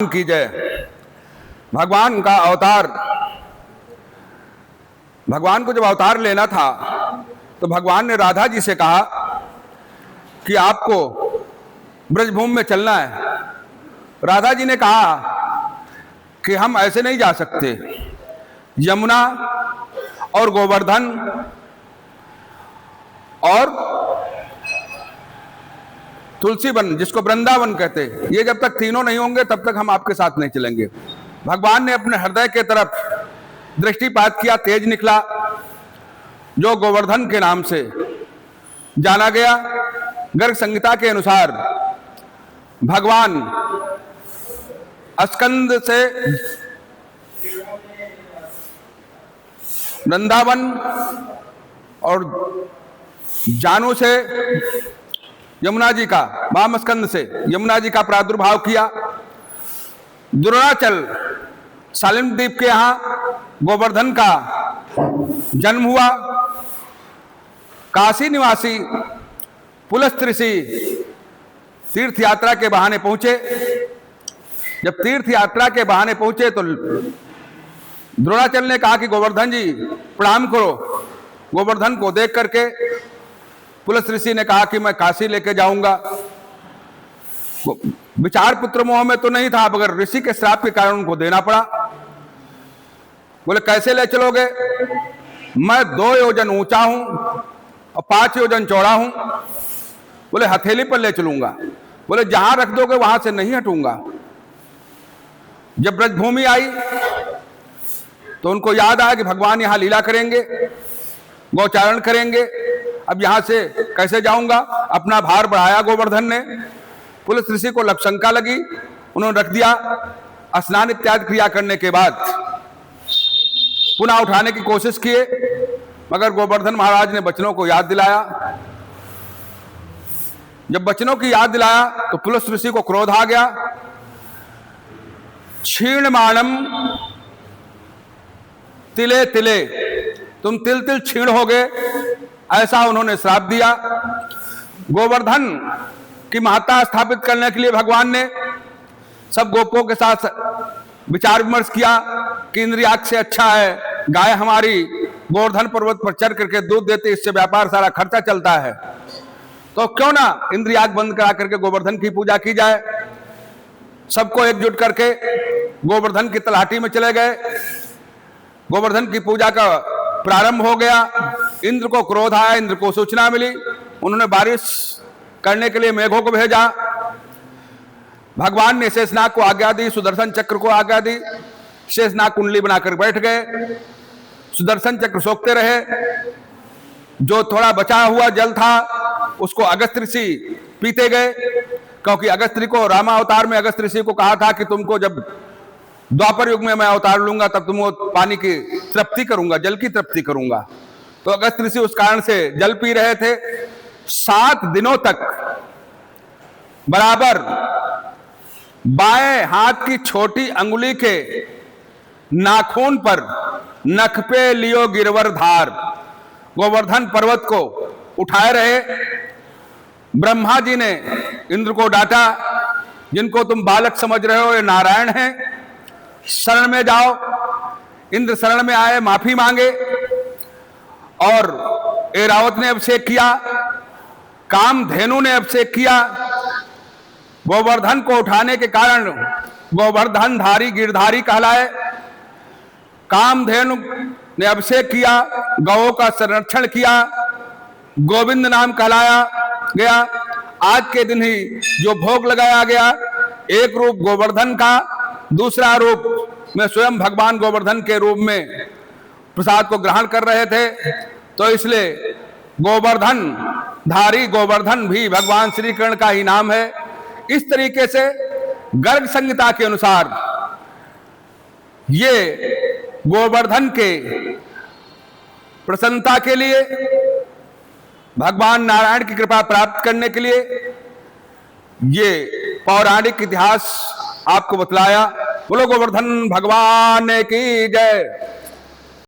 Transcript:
की जय। भगवान का अवतार, भगवान को जब अवतार लेना था तो भगवान ने राधा जी से कहा कि आपको ब्रजभूमि में चलना है। राधा जी ने कहा कि हम ऐसे नहीं जा सकते, यमुना और गोवर्धन और तुलसी वन, जिसको वृंदावन कहते हैं, ये जब तक तीनों नहीं होंगे तब तक हम आपके साथ नहीं चलेंगे। भगवान ने अपने हृदय के तरफ दृष्टिपात किया, तेज निकला जो गोवर्धन के नाम से जाना गया। गर्ग संहिता के अनुसार भगवान स्कंद से वृंदावन और जानु से यमुना जी का, वाम स्कंद से यमुना जी का प्रादुर्भाव किया। द्रोणाचल सालिम द्वीप के यहां गोवर्धन का जन्म हुआ। काशी निवासी पुलस्त्य ऋषि तीर्थ यात्रा के बहाने पहुंचे। जब तीर्थ यात्रा के बहाने पहुंचे तो द्रोणाचल ने कहा कि गोवर्धन जी प्रणाम करो। गोवर्धन को देख करके पुलस्त्य ऋषि ने कहा कि मैं काशी लेके जाऊंगा। विचार पुत्र मोह में तो नहीं था, मगर ऋषि के श्राप के कारण उनको देना पड़ा। बोले कैसे ले चलोगे? मैं 2 योजन ऊंचा हूं और 5 योजन चौड़ा हूं। बोले हथेली पर ले चलूंगा। बोले जहां रख दोगे वहां से नहीं हटूंगा। जब ब्रजभूमि आई तो उनको याद आया कि भगवान यहां लीला करेंगे, गौचारण करेंगे, अब यहां से कैसे जाऊंगा। अपना भार बढ़ाया गोवर्धन ने। पुलस्त्य ऋषि को शंका लगी, उन्होंने रख दिया। स्नान इत्यादि क्रिया करने के बाद पुनः उठाने की कोशिश किए, मगर गोवर्धन महाराज ने बचनों को याद दिलाया। जब बचनों की याद दिलाया तो पुलस्त्य ऋषि को क्रोध आ गया। क्षीणमाणम तिले तिले, तुम तिल तिल क्षीण हो गए, ऐसा उन्होंने श्राप दिया। गोवर्धन की महत्ता स्थापित करने के लिए भगवान ने सब गोपों के साथ विचार विमर्श किया कि इंद्रियाक्ष से अच्छा है गाय हमारी गोवर्धन पर्वत पर चढ़ करके दूध देती, इससे व्यापार सारा खर्चा चलता है, तो क्यों ना इंद्रियाग बंद करा करके गोवर्धन की पूजा की जाए। सबको एकजुट करके गोवर्धन की तलहटी में चले गए। गोवर्धन की पूजा का प्रारंभ हो गया। इंद्र को क्रोध आया, इंद्र को सूचना मिली, उन्होंने बारिश करने के लिए मेघों को भेजा। भगवान ने शेषनाग को आज्ञा दी, सुदर्शन चक्र को आज्ञा दी। शेषनाग कुंडली बनाकर बैठ गए। सुदर्शन चक्र सोखते रहे। जो थोड़ा बचा हुआ जल था उसको अगस्त्य ऋषि पीते गए, क्योंकि अगस्त्य को रामावतार में अगस्त्य ऋषि को कहा था कि तुमको जब द्वापर युग में मैं अवतार लूंगा तब तुम पानी की तृप्ति करूंगा, जल की तृप्ति करूंगा। तो अगस्त्य ऋषि उस कारण से जल पी रहे थे। 7 दिनों तक बराबर बाएं हाथ की छोटी अंगुली के नाखून पर नख पे लियो गिरवर धार गोवर्धन पर्वत को उठाए रहे। ब्रह्मा जी ने इंद्र को डांटा, जिनको तुम बालक समझ रहे हो ये नारायण हैं, शरण में जाओ। इंद्र शरण में आए, माफी मांगे और ऐरावत ने अभिषेक किया, कामधेनु ने अभिषेक किया। गोवर्धन को उठाने के कारण गोवर्धन धारी गिरधारी कहलाए। कामधेनु ने अभिषेक किया, गौओं का संरक्षण किया, गोविंद नाम कहलाया गया। आज के दिन ही जो भोग लगाया गया, एक रूप गोवर्धन का, दूसरा रूप में स्वयं भगवान गोवर्धन के रूप में प्रसाद को ग्रहण कर रहे थे, तो इसलिए गोवर्धन धारी गोवर्धन भी भगवान श्री कृष्ण का ही नाम है। इस तरीके से गर्ग संहिता के अनुसार ये गोवर्धन के प्रसन्नता के लिए, भगवान नारायण की कृपा प्राप्त करने के लिए ये पौराणिक इतिहास आपको बतलाया। बोलो गोवर्धन भगवान की जय।